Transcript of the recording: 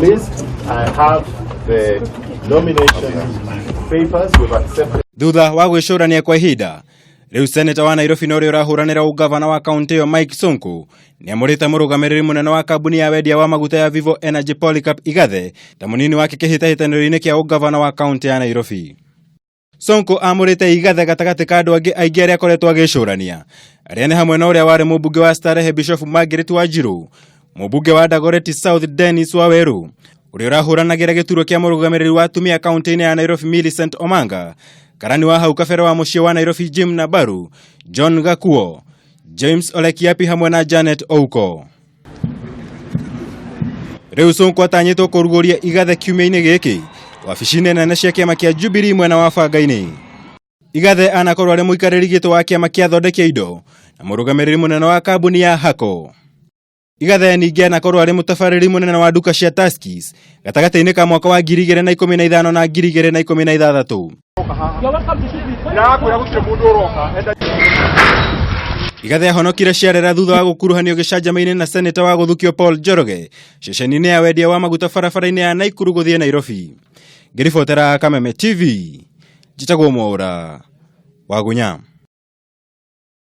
This, I have the nomination papers we've accepted. Thutha wa gwicurania kwa ihinda, riu seneta wa Nairobi no ri urahuranira ugavana wa kaunti iyo Mike Sonko ni amurite murugamiriri munene wa kambuni ya wendia wa maguta ya Vivo Energy Polycarp Igathe ta munini wake kihitahitaniro-ini kia ugavana wa kaunti ya Nairobi. Sonko amurite Igathe gatagati ka andu angi aingi aria akoretwo agicurania, aria ni hamwe na uria wari mubunge wa Starehe Bishop Margaret Wanjiru, mubunge wa Dagoretti South Dennis Waweru, uria urahuranagira gituro kia murugamiriri wa atumia kaunti-ini ya Nairobi Millicent Omanga, karani wa hau kabere wa mucii wa Nairobi Jim Nabaru, John Gakuo, James Ole Kiapi hamwe na Janet Ouko. Riu Sonko atanyitwo kuruguria Igathe kiumia-ini giki wabici-ini nene cia kiama kia Jubilee mwena wa Banga-ini. Igathe anakorwo ari muikariri gitu wa kiama kia Thondekia Indo na murugamiriri munene wa kambuni ya Hako. Igathe ningi anakorwo ari mutabariri munene wa duka cia Tuskys gatagati-ini ka mwaka wa 2015 na 2016. Igathe ahonokire ciarera thutha wa gukuruhanio gicanjama-ini na seneta wa guthukio Paul Njoroge ceceni-ini ya wendia wa maguta barabara-ini ya Naikuru guthie Nairobi. Ngiribotera Kameme TV, njitagwo Mwaura Wagunya.